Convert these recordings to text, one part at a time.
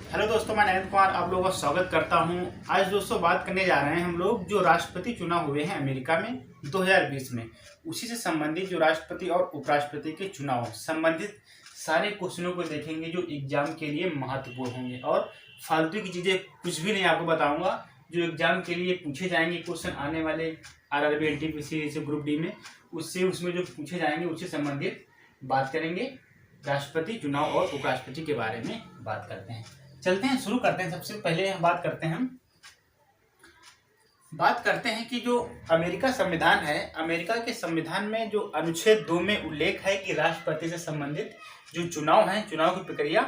Hello दोस्तों, मैं नरेंद्र कुमार आप लोगों का स्वागत करता हूं। आज दोस्तों बात करने जा रहे हैं हम लोग जो राष्ट्रपति चुनाव हुए हैं अमेरिका में 2020 में, उसी से संबंधित जो राष्ट्रपति और उपराष्ट्रपति के चुनाव संबंधित सारे क्वेश्चनों को देखेंगे जो एग्जाम के लिए महत्वपूर्ण होंगे। और फालतू की चीज़ें कुछ भी नहीं आपको बताऊंगा, जो एग्जाम के लिए पूछे जाएंगे क्वेश्चन आने वाले RRB NTPC से ग्रुप डी में, उसमें जो पूछे जाएंगे उससे संबंधित बात करेंगे। राष्ट्रपति चुनाव और उपराष्ट्रपति के बारे में बात करते हैं। चलते हैं, शुरू करते हैं। सबसे पहले बात करते हैं कि जो अमेरिका संविधान है, अमेरिका के संविधान में जो अनुच्छेद 2 में उल्लेख है कि राष्ट्रपति से संबंधित जो चुनाव है, चुनाव की प्रक्रिया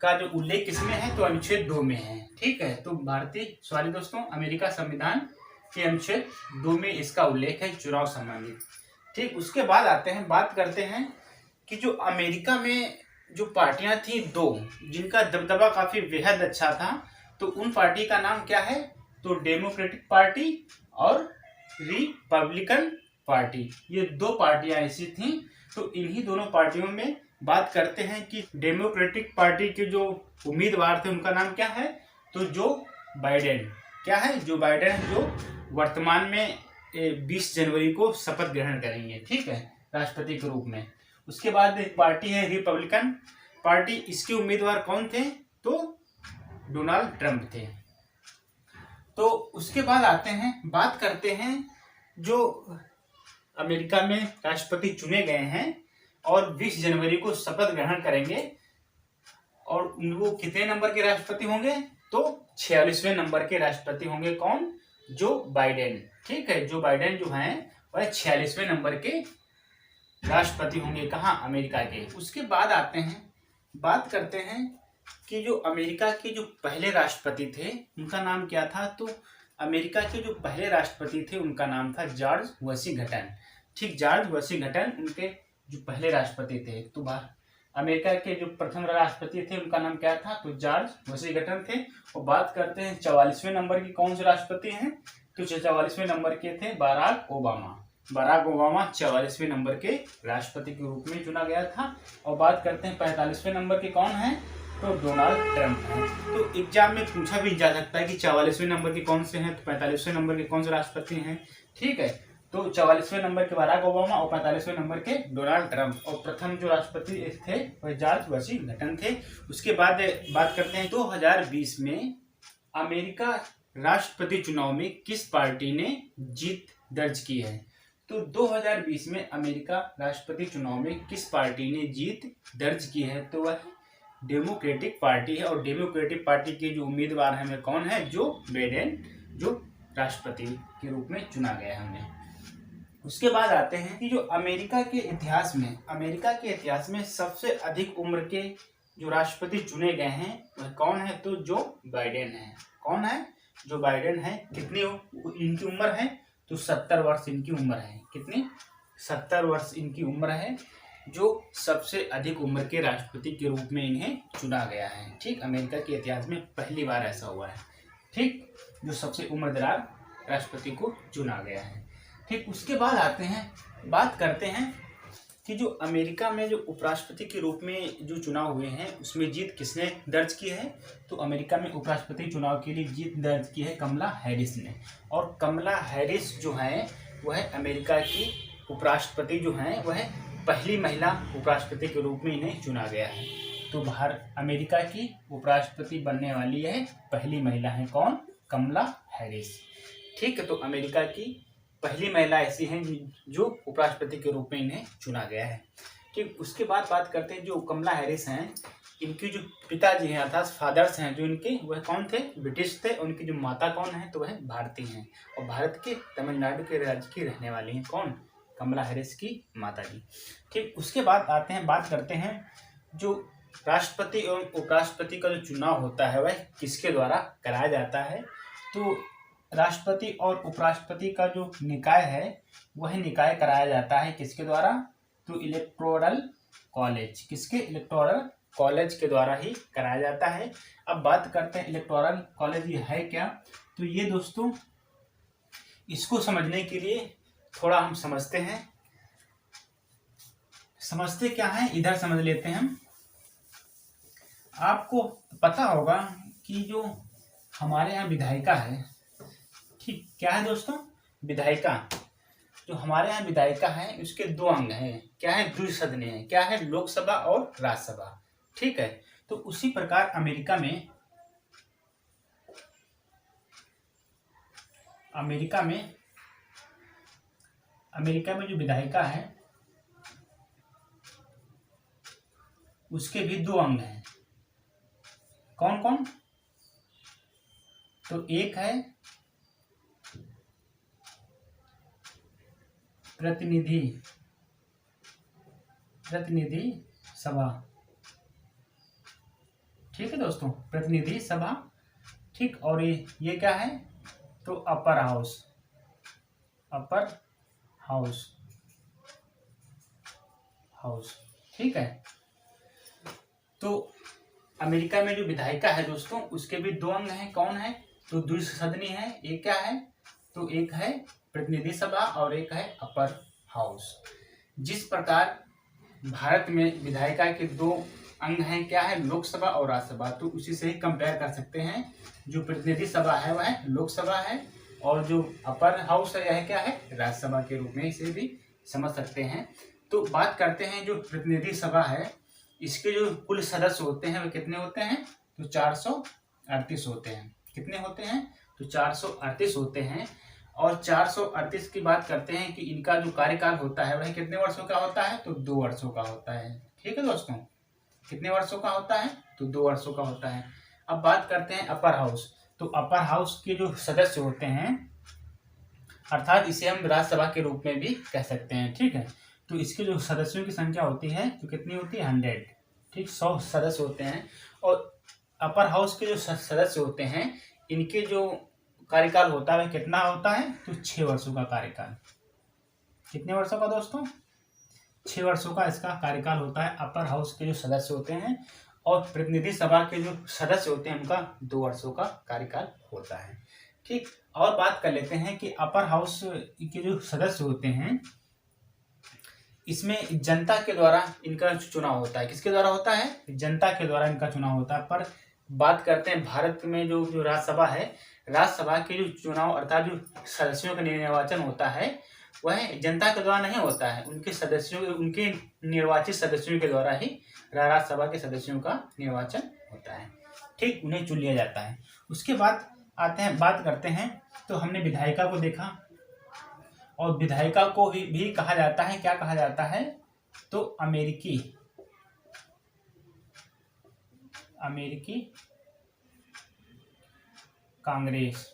का जो उल्लेख किसमें है, तो अनुच्छेद 2 में है। ठीक है, तो अमेरिका संविधान के अनुच्छेद 2 में इसका उल्लेख है चुनाव संबंधित। ठीक, उसके बाद बात करते हैं कि जो अमेरिका में जो पार्टियां थी दो, जिनका दबदबा काफी बेहद अच्छा था, तो उन पार्टी का नाम क्या है, तो डेमोक्रेटिक पार्टी और रिपब्लिकन पार्टी। ये दो पार्टियां ऐसी थी। तो इन्हीं दोनों पार्टियों में बात करते हैं कि डेमोक्रेटिक पार्टी के जो उम्मीदवार थे उनका नाम क्या है, तो जो बाइडेन। क्या है, जो बाइडेन, जो वर्तमान में 20 जनवरी को शपथ ग्रहण करेंगे, ठीक है, राष्ट्रपति के रूप में। उसके बाद एक पार्टी है रिपब्लिकन पार्टी, इसके उम्मीदवार कौन थे, तो डोनाल्ड ट्रंप थे। तो उसके बाद बात करते हैं जो अमेरिका में राष्ट्रपति चुने गए हैं और 20 जनवरी को शपथ ग्रहण करेंगे, और वो कितने नंबर के राष्ट्रपति होंगे, तो 46वें नंबर के राष्ट्रपति होंगे। कौन, जो बाइडेन। ठीक है, जो बाइडेन जो हैं वह 46वें नंबर के राष्ट्रपति होंगे। कहाँ, अमेरिका के। उसके बाद बात करते हैं कि जो अमेरिका के जो पहले राष्ट्रपति थे उनका नाम क्या था, तो अमेरिका के जो पहले राष्ट्रपति थे उनका नाम था जॉर्ज वाशिंगटन। ठीक, जॉर्ज वाशिंगटन उनके जो पहले राष्ट्रपति थे। तो अमेरिका के जो प्रथम राष्ट्रपति थे उनका नाम क्या था, तो जॉर्ज वाशिंगटन थे। और बात करते हैं 44वें नंबर की कौन से राष्ट्रपति हैं, तो 44वें नंबर के थे बराक ओबामा। 44वें नंबर के राष्ट्रपति के रूप में चुना गया था। और बात करते हैं 45वें नंबर के कौन हैं, तो डोनाल्ड ट्रंप हैं। तो एग्जाम में पूछा भी जा सकता है कि 44वें नंबर के कौन से हैं, तो 45वें नंबर के कौन से राष्ट्रपति हैं। ठीक है, तो 44वें नंबर के बराक ओबामा और 45वें नंबर के डोनाल्ड ट्रंप। और प्रथम जो राष्ट्रपति थे वह जॉर्ज वाशिंगटन थे। उसके बाद बात करते हैं 2020 में अमेरिका राष्ट्रपति चुनाव में किस पार्टी ने जीत दर्ज की है। तो 2020 में अमेरिका राष्ट्रपति चुनाव में किस पार्टी ने जीत दर्ज की है, तो वह डेमोक्रेटिक पार्टी है। और डेमोक्रेटिक पार्टी के जो उम्मीदवार हैं वे कौन है, जो बाइडेन, जो राष्ट्रपति के रूप में चुना गया है हमें। उसके बाद आते हैं कि जो अमेरिका के इतिहास में सबसे अधिक उम्र के जो राष्ट्रपति चुने गए हैं वह कौन है, तो जो बाइडेन है। कौन है, जो बाइडेन है। कितनी इनकी उम्र है, तो 70 वर्ष इनकी उम्र है। कितनी, 70 वर्ष इनकी उम्र है, जो सबसे अधिक उम्र के राष्ट्रपति के रूप में इन्हें चुना गया है। ठीक, अमेरिका के इतिहास में पहली बार ऐसा हुआ है। ठीक, जो सबसे उम्रदराज राष्ट्रपति को चुना गया है। ठीक, उसके बाद बात करते हैं कि जो अमेरिका में जो उपराष्ट्रपति के रूप में जो चुनाव हुए हैं उसमें जीत किसने दर्ज की है, तो अमेरिका में उपराष्ट्रपति चुनाव के लिए जीत दर्ज की है कमला हैरिस ने। और कमला हैरिस जो है वह अमेरिका की उपराष्ट्रपति जो हैं वह पहली महिला उपराष्ट्रपति के रूप में इन्हें चुना गया है। तो अमेरिका की उपराष्ट्रपति बनने वाली है पहली महिला है कौन, कमला हैरिस। ठीक है, तो अमेरिका की पहली महिला ऐसी हैं जो उपराष्ट्रपति के रूप में इन्हें चुना गया है। ठीक, उसके बाद बात करते हैं जो कमला हैरिस हैं, इनके जो पिताजी हैं अर्थात फादर्स हैं जो इनके, वह कौन थे, ब्रिटिश थे। उनकी जो माता कौन है, तो वह भारतीय हैं और भारत के तमिलनाडु के राज्य की रहने वाली हैं। कौन, कमला हैरिस की माता जी। ठीक, उसके बाद बात करते हैं जो राष्ट्रपति एवं उपराष्ट्रपति का जो चुनाव होता है वह किसके द्वारा कराया जाता है। तो राष्ट्रपति और उपराष्ट्रपति का जो निकाय है वह निकाय कराया जाता है किसके द्वारा, तो इलेक्टोरल कॉलेज। किसके, इलेक्टोरल कॉलेज के द्वारा ही कराया जाता है। अब बात करते हैं इलेक्टोरल कॉलेज ये है क्या, तो ये दोस्तों इसको समझने के लिए थोड़ा हम समझते क्या है, इधर समझ लेते हैं हम। आपको पता होगा कि जो हमारे यहाँ विधायिका है, ठीक, क्या है दोस्तों, विधायिका, जो हमारे यहाँ विधायिका है उसके दो अंग हैं, क्या है, द्विसदनीय है, क्या है, लोकसभा और राज्यसभा, ठीक है। तो उसी प्रकार अमेरिका में जो विधायिका है उसके भी दो अंग हैं। कौन कौन? तो एक है प्रतिनिधि सभा, ठीक है दोस्तों, प्रतिनिधि सभा, ठीक। और ये क्या है? तो अपर हाउस, ठीक है। तो अमेरिका में जो विधायिका है दोस्तों उसके भी दो अंग हैं। कौन है? तो द्विसदनीय है। एक क्या है? तो एक है प्रतिनिधि सभा और एक है अपर हाउस। जिस प्रकार भारत में विधायिका के दो अंग हैं, क्या है, लोकसभा और राज्यसभा, तो उसी से ही कंपेयर कर सकते हैं। जो प्रतिनिधि सभा है वह लोकसभा है और जो अपर हाउस है यह क्या है, राज्यसभा के रूप में इसे भी समझ सकते हैं। तो बात करते हैं जो प्रतिनिधि सभा है, इसके जो कुल सदस्य होते हैं वे कितने होते हैं? तो 438 होते हैं। कितने होते हैं? तो 438 होते हैं। और 438 की बात करते हैं कि इनका जो कार्यकाल होता है वह कितने वर्षों का होता है? तो 2 वर्षों का होता है। ठीक है दोस्तों, कितने वर्षों का होता है? तो 2 वर्षों का होता है। अब बात करते हैं अपर हाउस। तो अपर हाउस के जो सदस्य होते हैं, अर्थात इसे हम राज्यसभा के रूप में भी कह सकते हैं, ठीक है। तो इसके जो सदस्यों की संख्या होती है तो कितनी होती है? 100, ठीक, 100 सदस्य होते हैं। और अपर हाउस के जो सदस्य होते हैं इनके जो कार्यकाल होता है कितना होता है? तो 6 वर्षों का कार्यकाल। कितने वर्षों का दोस्तों? 6 वर्षों का इसका कार्यकाल होता है अपर हाउस के जो सदस्य होते हैं। और प्रतिनिधि सभा के जो सदस्य होते हैं उनका 2 वर्षों का कार्यकाल होता है, ठीक। और बात कर लेते हैं कि अपर हाउस के जो सदस्य होते हैं इसमें जनता के द्वारा इनका चुनाव होता है। किसके द्वारा होता है? जनता के द्वारा इनका चुनाव होता है। पर बात करते हैं भारत में जो राज्यसभा है, राज्यसभा के जो चुनाव अर्थात जो सदस्यों का निर्वाचन होता है वह जनता के द्वारा नहीं होता है, उनके निर्वाचित सदस्यों के द्वारा ही राज्यसभा के सदस्यों का निर्वाचन होता है, ठीक, उन्हें चुन लिया जाता है। उसके बाद बात करते हैं। तो हमने विधायिका को देखा और विधायिका को भी कहा जाता है, क्या कहा जाता है? तो अमेरिकी कांग्रेस।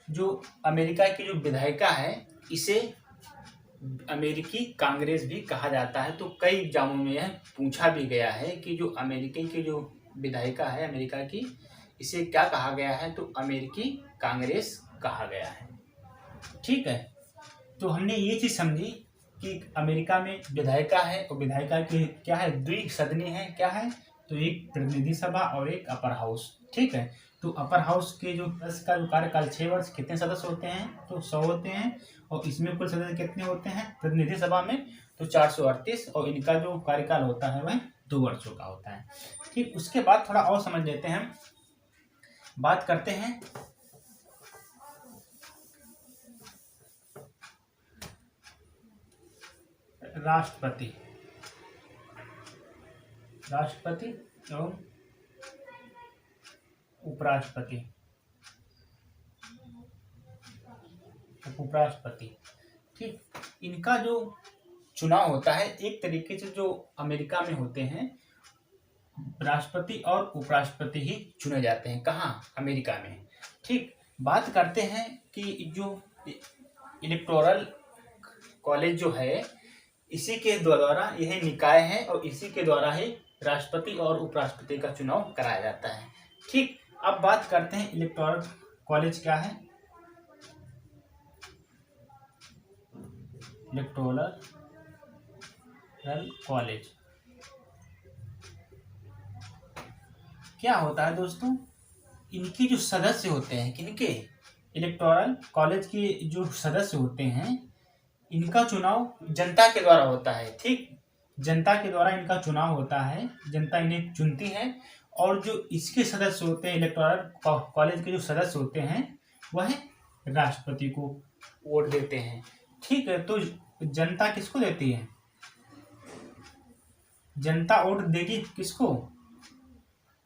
जो अमेरिका की जो विधायिका है इसे अमेरिकी कांग्रेस भी कहा जाता है। तो कई एग्जामों में यह पूछा भी गया है कि जो अमेरिका की जो विधायिका है अमेरिका की, इसे क्या कहा गया है? तो अमेरिकी कांग्रेस कहा गया है, ठीक है। तो हमने ये चीज समझी कि अमेरिका में विधायिका है और विधायिका की क्या है? द्विसदनीय है, क्या है? तो एक प्रतिनिधि सभा और एक अपर हाउस, ठीक है। तो अपर हाउस के जो का जो कार्यकाल 6 वर्ष, कितने सदस्य होते हैं? तो 100 होते हैं। और इसमें कुल सदस्य कितने होते हैं प्रतिनिधि सभा में? तो 438। और इनका जो कार्यकाल होता है वह 2 वर्षों का होता है, ठीक। उसके बाद थोड़ा और समझ लेते हैं। बात करते हैं राष्ट्रपति एवं उपराष्ट्रपति, ठीक। इनका जो चुनाव होता है एक तरीके से जो अमेरिका में होते हैं राष्ट्रपति और उपराष्ट्रपति ही चुने जाते हैं। कहाँ? अमेरिका में, ठीक। बात करते हैं कि जो इलेक्टोरल कॉलेज जो है इसी के द्वारा यह निकाय है और इसी के द्वारा ही राष्ट्रपति और उपराष्ट्रपति का चुनाव कराया जाता है, ठीक। अब बात करते हैं इलेक्टोरल कॉलेज क्या है? इलेक्टोरल कॉलेज क्या होता है दोस्तों? इनके जो सदस्य होते हैं, किनके? इलेक्टोरल कॉलेज के जो सदस्य होते हैं इनका चुनाव जनता के द्वारा होता है, ठीक। जनता के द्वारा इनका चुनाव होता है, जनता इन्हें चुनती है और जो इसके सदस्य होते हैं, इलेक्टोरल कॉलेज के जो सदस्य होते हैं वह राष्ट्रपति को वोट देते हैं। ठीक है, तो जनता किसको देती है? जनता वोट देगी किसको?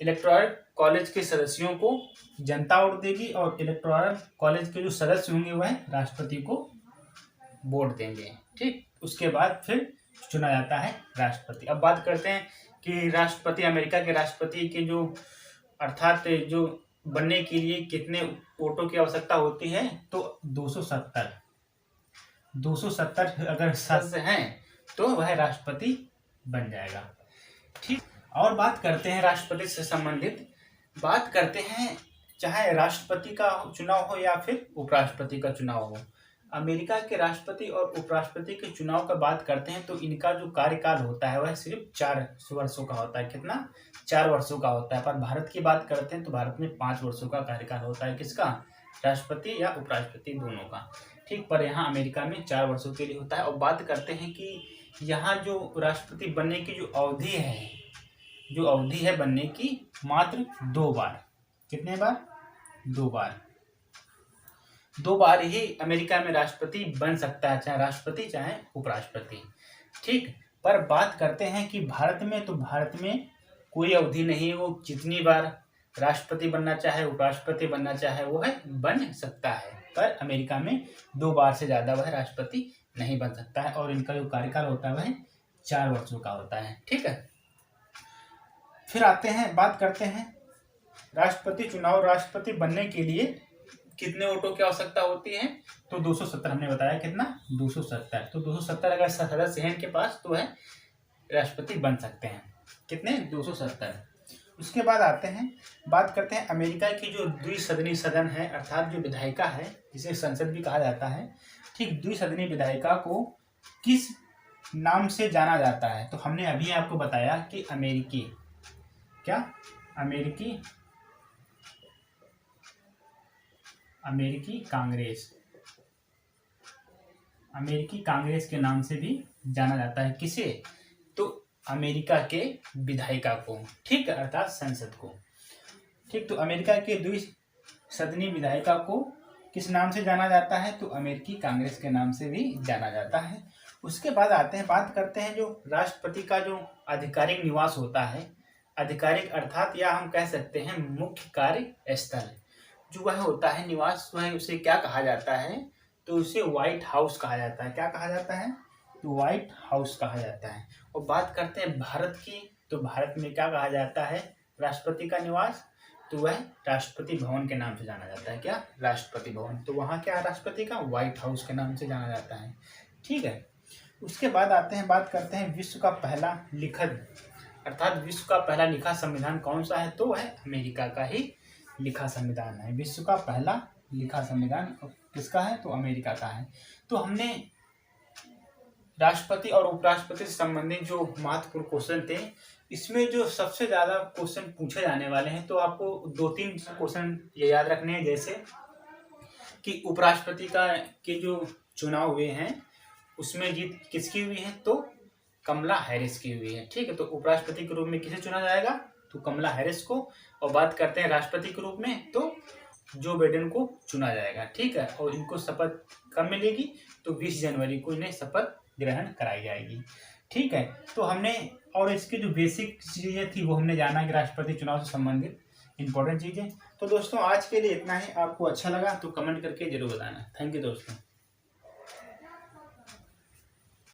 इलेक्टोरल कॉलेज के सदस्यों को जनता वोट देगी और इलेक्टोरल कॉलेज के जो सदस्य होंगे वह राष्ट्रपति को वोट देंगे। ठीक, उसके बाद फिर चुना जाता है राष्ट्रपति। अब बात करते हैं कि राष्ट्रपति, अमेरिका के राष्ट्रपति के जो अर्थात जो बनने के लिए कितने वोटों की आवश्यकता होती है, तो 270 अगर सदस्य हैं तो वह राष्ट्रपति बन जाएगा। ठीक, और बात करते हैं राष्ट्रपति से संबंधित, बात करते हैं चाहे राष्ट्रपति का चुनाव हो या फिर उपराष्ट्रपति का चुनाव हो। अमेरिका के राष्ट्रपति और उपराष्ट्रपति के चुनाव का बात करते हैं तो इनका जो कार्यकाल होता है वह सिर्फ 4 वर्षों का होता है। कितना? 4 वर्षों का होता है। पर भारत की बात करते हैं तो भारत में 5 वर्षों का कार्यकाल होता है। किसका? राष्ट्रपति या उपराष्ट्रपति, दोनों का। ठीक, पर यहाँ अमेरिका में 4 वर्षों के लिए होता है। और बात करते हैं कि यहाँ जो राष्ट्रपति बनने की जो अवधि है बनने की, मात्र 2 बार। कितने बार? 2 बार। 2 बार ही अमेरिका में राष्ट्रपति बन सकता है, चाहे राष्ट्रपति चाहे उपराष्ट्रपति। ठीक, पर बात करते हैं कि भारत में, तो भारत में कोई अवधि नहीं है, वो जितनी बार राष्ट्रपति बनना चाहे, उपराष्ट्रपति बनना चाहे वो है बन सकता है। पर अमेरिका में 2 बार से ज़्यादा वह राष्ट्रपति नहीं बन सकता है और इनका जो कार्यकाल होता है वह 4 वर्षों का होता है। ठीक है, फिर आते हैं, बात करते हैं राष्ट्रपति चुनाव। राष्ट्रपति बनने के लिए कितने वोटों की आवश्यकता होती है? तो 270 हमने बताया। कितना? 270। तो 270 अगर सदस्य हैं इनके पास तो वह राष्ट्रपति बन सकते हैं। कितने? 270। उसके बाद आते हैं, बात करते हैं अमेरिका की जो द्विसदनीय सदन है, अर्थात जो विधायिका है, जिसे संसद भी कहा जाता है। ठीक, द्विसदनीय विधायिका को किस नाम से जाना जाता है? तो हमने अभी आपको बताया कि अमेरिकी कांग्रेस के नाम से भी जाना जाता है। किसे? तो अमेरिका के विधायिका को। ठीक, अर्थात संसद को। ठीक, तो अमेरिका के द्विसदनीय विधायिका को किस नाम से जाना जाता है? तो अमेरिकी कांग्रेस के नाम से भी जाना जाता है। उसके बाद आते हैं, बात करते हैं जो राष्ट्रपति का जो आधिकारिक निवास होता है, आधिकारिक अर्थात या हम कह सकते हैं मुख्य कार्य स्थल जो वह होता है, निवास, वह उसे क्या कहा जाता है? तो उसे व्हाइट हाउस कहा जाता है। क्या कहा जाता है? तो व्हाइट हाउस कहा जाता है। और बात करते हैं भारत की, तो भारत में क्या कहा जाता है राष्ट्रपति का निवास? तो वह राष्ट्रपति भवन के नाम से जाना जाता है। क्या? राष्ट्रपति भवन। तो वहाँ क्या राष्ट्रपति का? व्हाइट हाउस के नाम से जाना जाता है। ठीक है, उसके बाद आते हैं, बात करते हैं विश्व का पहला लिखित अर्थात विश्व का पहला लिखा संविधान कौन सा है? तो वह अमेरिका का ही लिखा संविधान है। विश्व का पहला लिखा संविधान किसका है? तो अमेरिका का है। तो हमने राष्ट्रपति और उपराष्ट्रपति से संबंधित जो महत्वपूर्ण क्वेश्चन थे, इसमें जो सबसे ज़्यादा क्वेश्चन पूछे जाने वाले हैं, तो आपको 2-3 क्वेश्चन ये याद रखने हैं, जैसे कि उपराष्ट्रपति के जो चुनाव हुए हैं उसमें जीत किसकी हुई है? तो कमला हैरिस की हुई है। ठीक है, तो उपराष्ट्रपति के रूप में किसे चुना जाएगा? तो कमला हैरिस को। और बात करते हैं राष्ट्रपति के रूप में, तो जो बाइडेन को चुना जाएगा। ठीक है, और इनको शपथ कब मिलेगी? तो 20 जनवरी को इन्हें शपथ ग्रहण कराई जाएगी। ठीक है, तो हमने, और इसकी जो बेसिक चीज़ें थी वो हमने जाना कि राष्ट्रपति चुनाव से संबंधित इंपॉर्टेंट चीज़ें। तो दोस्तों आज के लिए इतना ही। आपको अच्छा लगा तो कमेंट करके जरूर बताना। थैंक यू दोस्तों।